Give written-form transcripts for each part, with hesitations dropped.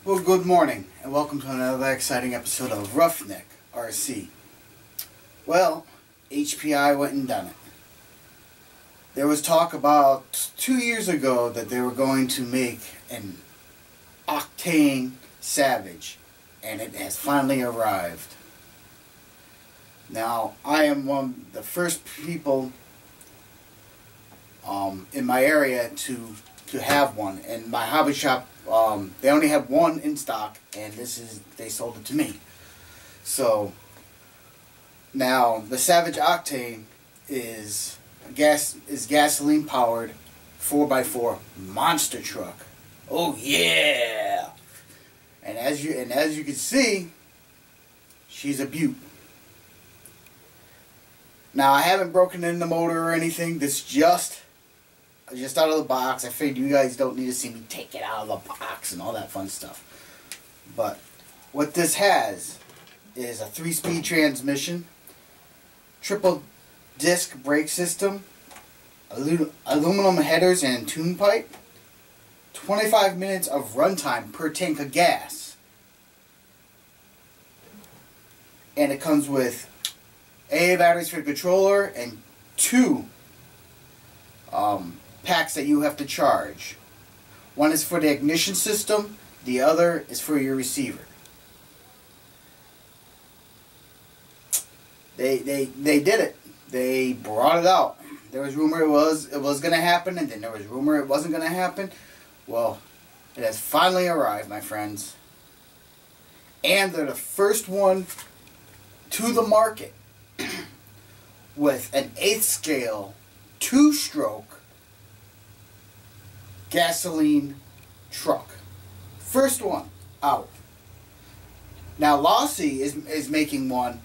Well, good morning, and welcome to another exciting episode of Roughneck, RC. Well, HPI went and done it. There was talk about 2 years ago that they were going to make an Octane Savage, and it has finally arrived. Now, I am one of the first people in my area to have one, and my hobby shop, they only have one in stock, and they sold it to me. So now the Savage Octane is gasoline powered 4x4 monster truck. Oh yeah! And as you can see, she's a beaut. Now, I haven't broken in the motor or anything. This just out of the box. I figured you guys don't need to see me take it out of the box and all that fun stuff. But what this has is a 3-speed transmission, triple disc brake system, aluminum headers and tune pipe, 25 minutes of runtime per tank of gas. And it comes with AA batteries for the controller and 2 packs that you have to charge. One is for the ignition system, the other is for your receiver. They did it. They brought it out. There was rumor it was going to happen, and then there was rumor it wasn't going to happen. Well, it has finally arrived, my friends. And they're the first one to the market with an 8th scale 2-stroke gasoline truck. First one out. Now Lossy is making one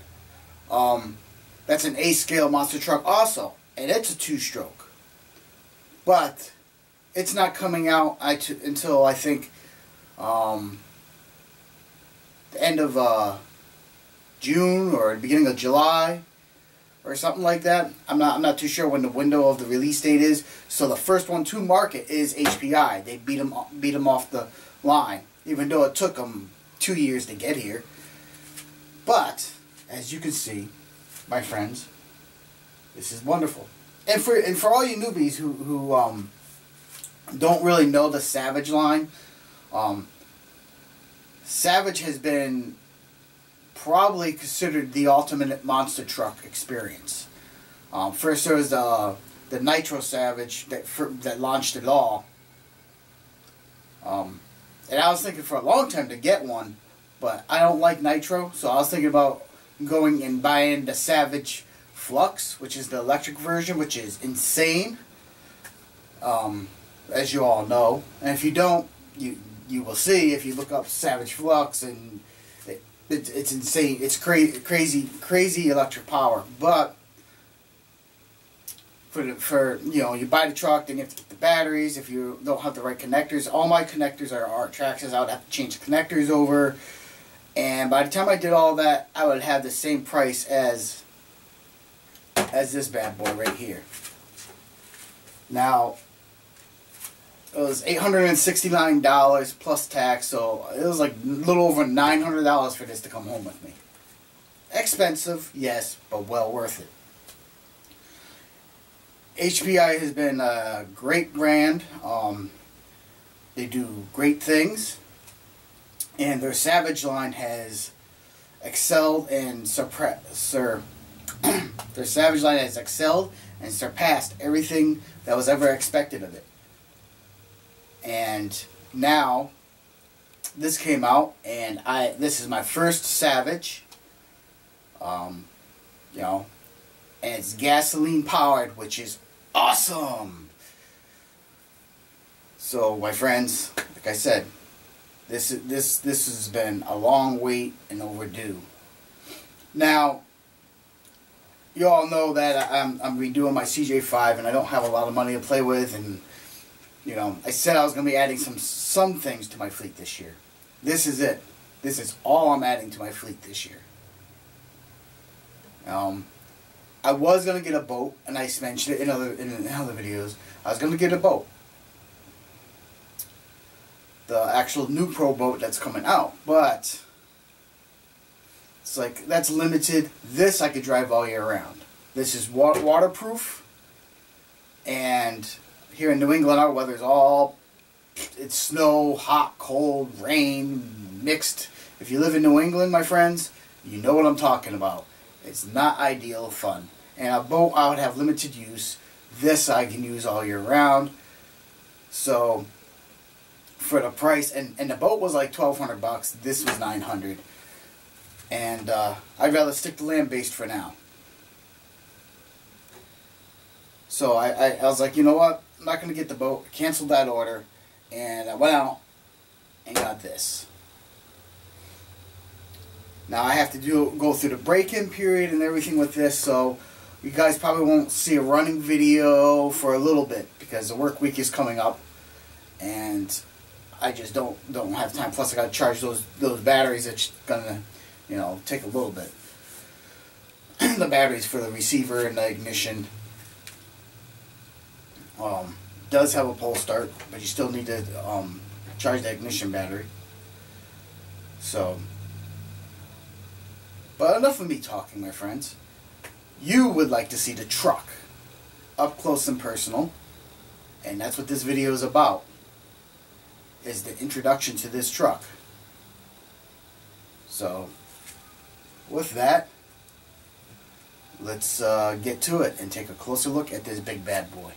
that's an 8th scale monster truck also, and it's a 2-stroke. But it's not coming out until I think the end of June or the beginning of July or something like that. I'm not too sure when the window of the release date is. So the first one to market is HPI. They beat them off the line, even though it took them 2 years to get here. But as you can see, my friends, this is wonderful. And for all you newbies who don't really know the Savage line, Savage has been probably considered the ultimate monster truck experience. First there was the Nitro Savage that launched it all. And I was thinking for a long time to get one, but I don't like Nitro, so I was thinking about going and buying the Savage Flux, which is the electric version, which is insane, as you all know. And if you don't, you will see if you look up Savage Flux, and it's insane. It's crazy electric power. But for you buy the truck, then you have to get the batteries. If you don't have the right connectors, all my connectors are Art Traxxas. I would have to change the connectors over, and by the time I did all that, I would have the same price as this bad boy right here. Now, it was $869 plus tax, so it was like a little over $900 for this to come home with me. Expensive, yes, but well worth it. HPI has been a great brand. They do great things, and their Savage line has excelled and their Savage line has excelled and surpassed everything that was ever expected of it. And now this came out, and this is my first Savage. And it's gasoline powered, which is awesome. So my friends, like I said, this has been a long wait and overdue. Now, you all know that I'm redoing my CJ5, and I don't have a lot of money to play with, and I said I was going to be adding some things to my fleet this year. This is it. This is all I'm adding to my fleet this year. I was going to get a boat, and I mentioned it in other videos. I was going to get a boat. the actual new Pro boat that's coming out. But it's like, that's limited. This I could drive all year round. This is waterproof, and here in New England our weather's it's snow, hot, cold, rain, mixed. If you live in New England, my friends, you know what I'm talking about. It's not ideal fun. And a boat I would have limited use. This I can use all year round. So for the price, and the boat was like $1,200, this was $900. And I'd rather stick to land-based for now. So I was like, you know what? I'm not going to get the boat. Canceled that order. And I went out and got this. Now I have to go through the break-in period and everything with this, so you guys probably won't see a running video for a little bit because the work week is coming up, and I just don't have time. Plus I got to charge those batteries. That's gonna, you know, take a little bit. The batteries for the receiver and the ignition. Does have a pole start, but you still need to charge the ignition battery. So, but enough of me talking, my friends. You would like to see the truck up close and personal, and that's what this video is about, is the introduction to this truck. So, with that, let's get to it and take a closer look at this big bad boy.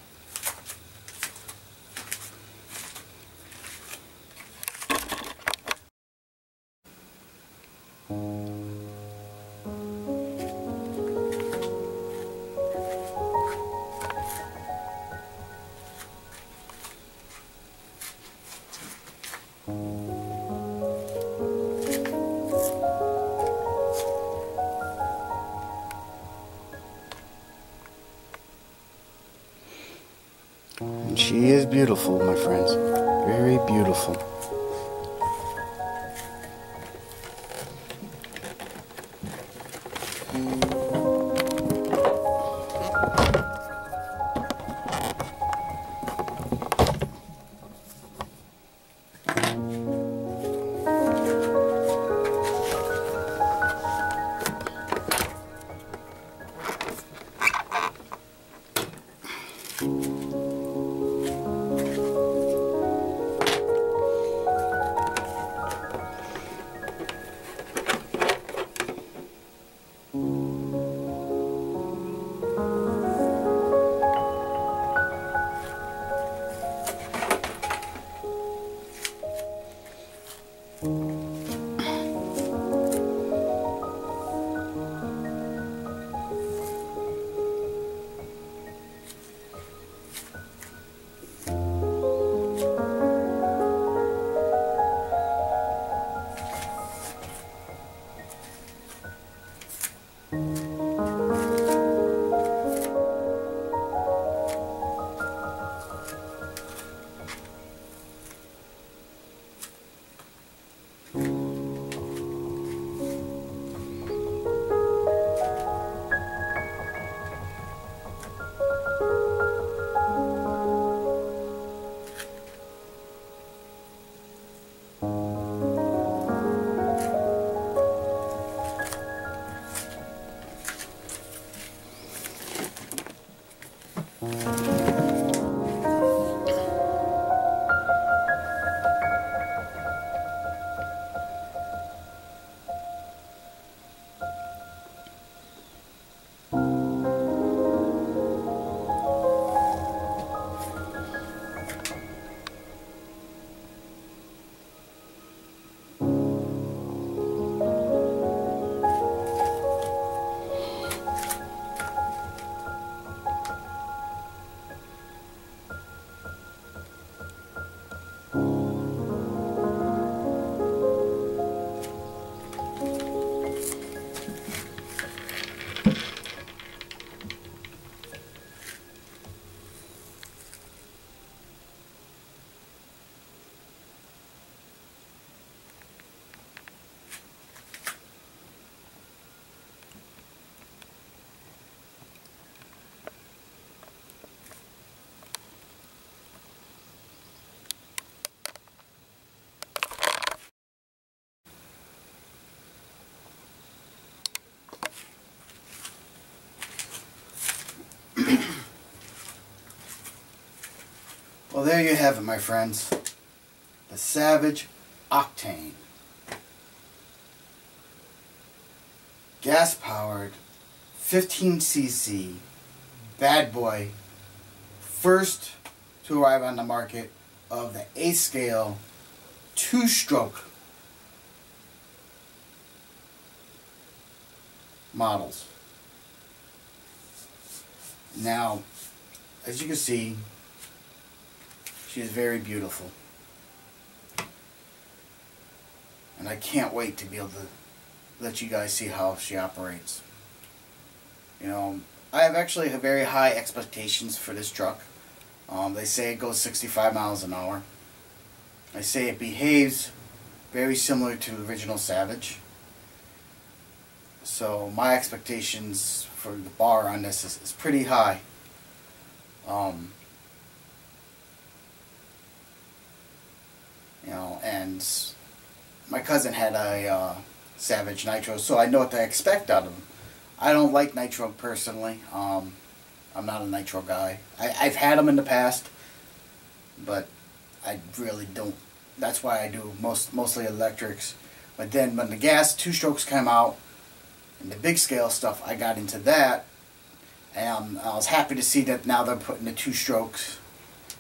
And she is beautiful, my friends. Very beautiful. Well, there you have it, my friends. The Savage Octane. Gas-powered, 15cc, bad boy, first to arrive on the market of the A-scale 2-stroke models. Now, as you can see, she is very beautiful. And I can't wait to be able to let you guys see how she operates. You know, I have actually very high expectations for this truck. They say it goes 65 miles an hour. They say it behaves very similar to the original Savage. So my expectations for the bar on this is pretty high. You know, and my cousin had a Savage Nitro, so I know what to expect out of them. I don't like Nitro personally. I'm not a Nitro guy. I've had them in the past, but I really don't. That's why I do mostly electrics. But then when the gas 2-strokes came out, and the big scale stuff, I got into that, and I was happy to see that now they're putting the 2-strokes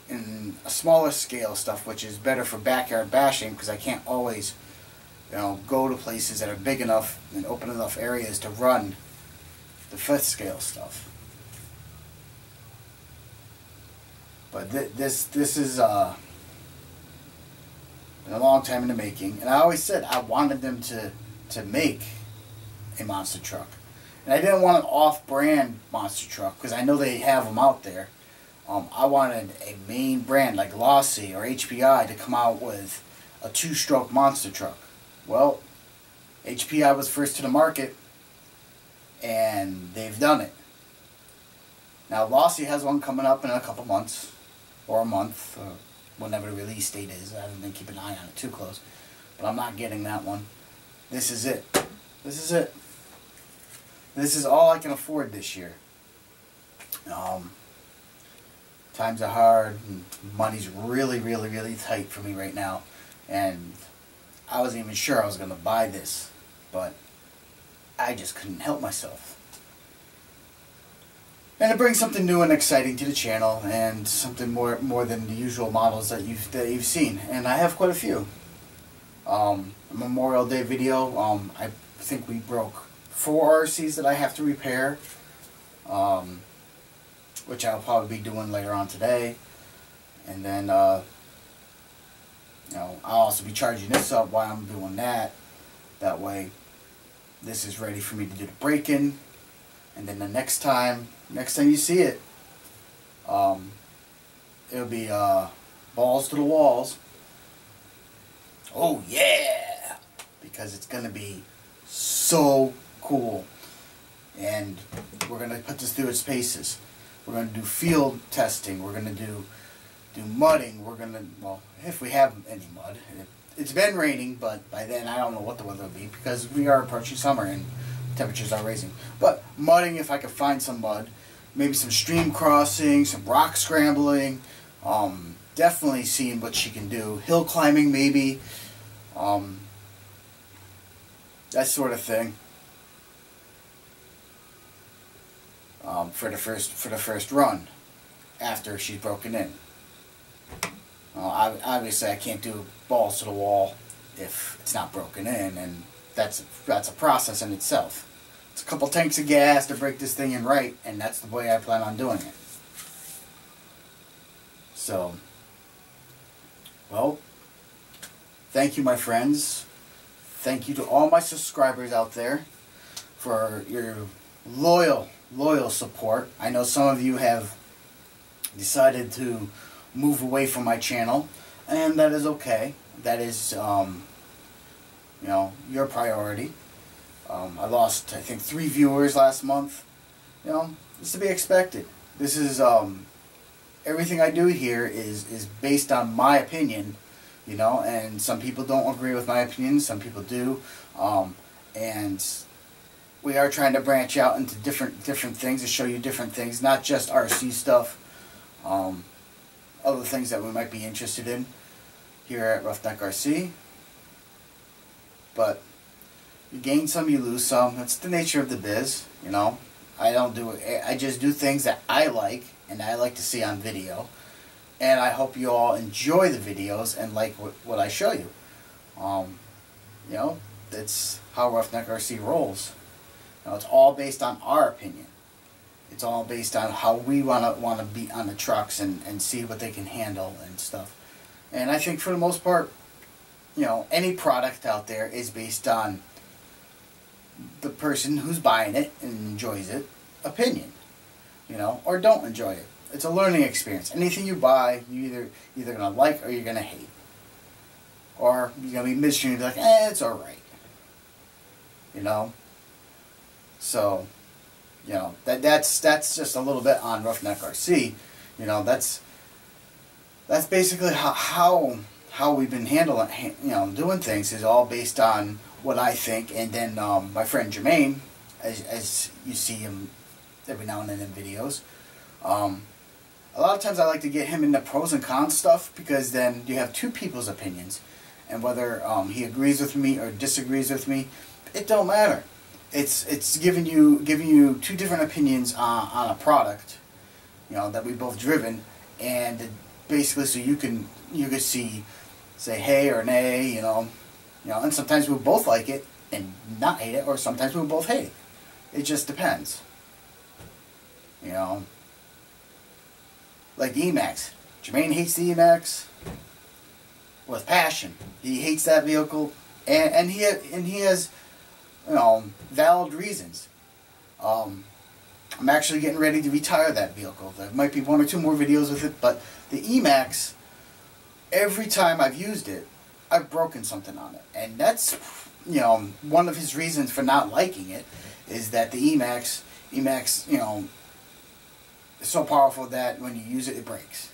in a smaller scale stuff, which is better for backyard bashing, because I can't always, you know, go to places that are big enough and open enough areas to run the 5th scale stuff. But this is been a long time in the making, and I always said I wanted them to make a monster truck, and I didn't want an off-brand monster truck because I know they have them out there. I wanted a main brand like Lossy or HPI to come out with a 2-stroke monster truck. Well, HPI was first to the market, and they've done it. Now Lossy has one coming up in a couple months, or a month, or whenever the release date is. I haven't been keeping an eye on it too close, but I'm not getting that one. This is it. This is it. This is all I can afford this year. Times are hard, and money's really, really, really tight for me right now, and I wasn't even sure I was going to buy this, but I just couldn't help myself. And it brings something new and exciting to the channel, and something more than the usual models that you've seen, and I have quite a few. A Memorial Day video. I think we broke 4 RCs that I have to repair, which I'll probably be doing later on today, and then you know, I'll also be charging this up while I'm doing that. That way, this is ready for me to do the break-in, and then the next time you see it, it'll be balls to the walls. Oh yeah, because it's gonna be so cool, and we're gonna put this through its paces. We're gonna do field testing. We're gonna do mudding. We're gonna, well, if we have any mud. It's been raining, but by then I don't know what the weather will be because we are approaching summer and temperatures are raising. But mudding, if I could find some mud, maybe some stream crossing, some rock scrambling. Definitely seeing what she can do. Hill climbing, maybe. That sort of thing. For the first run, after she's broken in. Obviously, I can't do balls to the wall if it's not broken in, and that's a process in itself. It's a couple tanks of gas to break this thing in right, and that's the way I plan on doing it. So, well, thank you, my friends. Thank you to all my subscribers out there for your loyal support. I know some of you have decided to move away from my channel, and that is okay. That is, you know, your priority. I lost, I think, 3 viewers last month. You know, it's to be expected. This is, everything I do here is based on my opinion, you know, and some people don't agree with my opinion, some people do, and we are trying to branch out into different things to show you different things, not just RC stuff. other things that we might be interested in here at Roughneck RC. But you gain some, you lose some. That's the nature of the biz, you know. I just do things that I like and I like to see on video. And I hope you all enjoy the videos and like what I show you. You know, that's how Roughneck RC rolls. You know, it's all based on our opinion. It's all based on how we want to be on the trucks and see what they can handle and stuff. And I think for the most part, you know, any product out there is based on the person who's buying it and enjoys it opinion, you know, or don't enjoy it. It's a learning experience. Anything you buy, you're either gonna like or you're gonna hate, or you're gonna be midstream and be like, it's all right, you know. So, you know, that's just a little bit on Roughneck RC. You know, that's basically how we've been handling, you know, doing things is all based on what I think. And then my friend Jermaine, as you see him every now and then in videos, a lot of times I like to get him into pros and cons stuff, because then you have two people's opinions, and whether he agrees with me or disagrees with me, it don't matter. It's giving you two different opinions on a product, you know, that we both driven, and basically so you can say hey or nay, you know, and sometimes we both like it and not hate it, or sometimes we both hate it. It just depends, you know. Like the E-Maxx. Jermaine hates the E-Maxx with passion. He hates that vehicle, and he has, you know, valid reasons. I'm actually getting ready to retire that vehicle. There might be one or two more videos with it, but the E-Maxx, every time I've used it, I've broken something on it, and that's, you know, one of his reasons for not liking it is that the E-Maxx, you know, is so powerful that when you use it, it breaks.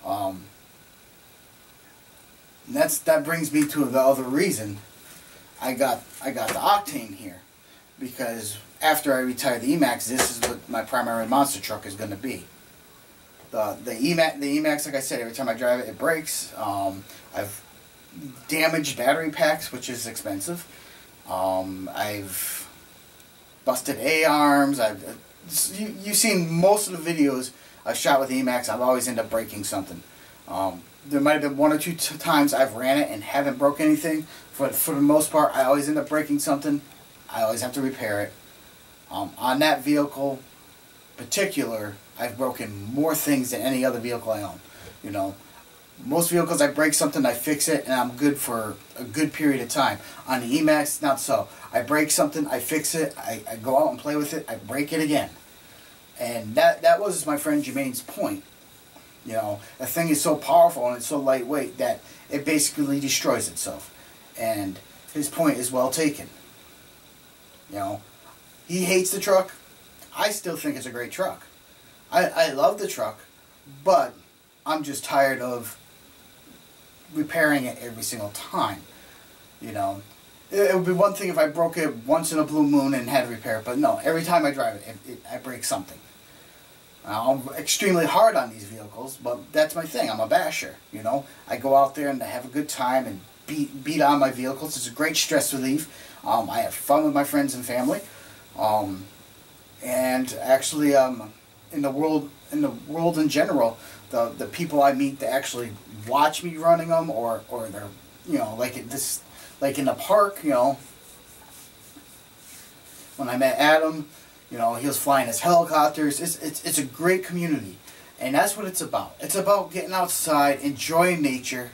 And that brings me to the other reason I got the Octane here, because after I retire the E-Maxx, this is what my primary monster truck is going to be. The E-Maxx, like I said, every time I drive it, it breaks. I've damaged battery packs, which is expensive. I've busted A-arms. You've seen most of the videos I've shot with the E-Maxx. I've always ended up breaking something. There might have been one or two times I've ran it and haven't broke anything. For the most part, I always end up breaking something. I always have to repair it. On that vehicle particular, I've broken more things than any other vehicle I own. You know, most vehicles I break something, I fix it, and I'm good for a good period of time. On the E-Maxx, not so. I break something, I fix it, I go out and play with it, I break it again. And that was my friend Jermaine's point. You know, the thing is so powerful and it's so lightweight that it basically destroys itself. And his point is well taken. You know, he hates the truck. I still think it's a great truck. I love the truck, but I'm just tired of repairing it every single time. You know, it would be one thing if I broke it once in a blue moon and had to repair it, but no, every time I drive it, I break something. I'm extremely hard on these vehicles, but that's my thing. I'm a basher, you know. I go out there and I have a good time and beat on my vehicles. It's a great stress relief. I have fun with my friends and family. And actually, in the world in general, the people I meet that actually watch me running them, or they're, you know, like in the park, you know, when I met Adam, you know, he was flying his helicopters. It's a great community, and that's what it's about. It's about getting outside, enjoying nature,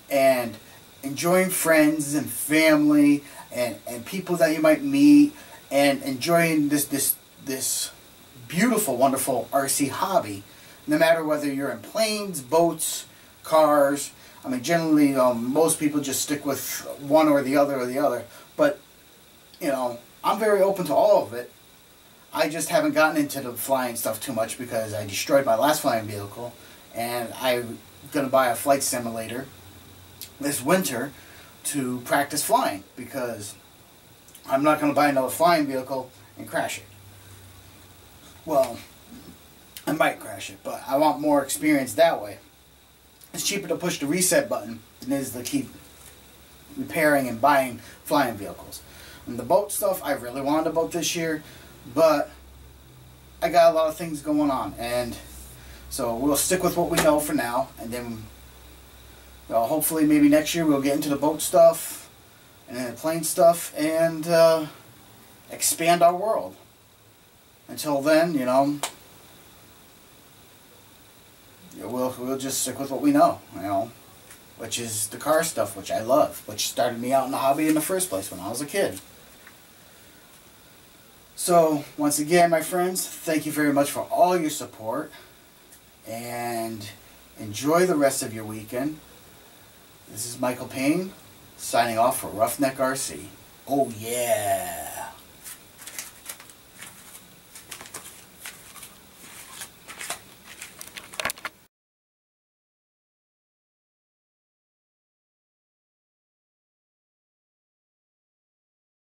and enjoying friends and family and people that you might meet, and enjoying this beautiful, wonderful RC hobby. No matter whether you're in planes, boats, cars. I mean, generally, most people just stick with one or the other. But, you know, I'm very open to all of it. I just haven't gotten into the flying stuff too much because I destroyed my last flying vehicle, and I'm going to buy a flight simulator this winter to practice flying, because I'm not going to buy another flying vehicle and crash it. Well, might crash it, but I want more experience that way. It's cheaper to push the reset button than it is to keep repairing and buying flying vehicles. And the boat stuff, I really wanted a boat this year, but I got a lot of things going on, and so we'll stick with what we know for now, and then hopefully maybe next year we'll get into the boat stuff and then the plane stuff and expand our world. Until then, we'll just stick with what we know, which is the car stuff, which I love, which started me out in the hobby in the first place when I was a kid. So, once again, my friends, thank you very much for all your support, and enjoy the rest of your weekend. This is Michael Payne, signing off for Roughneck RC. Oh yeah!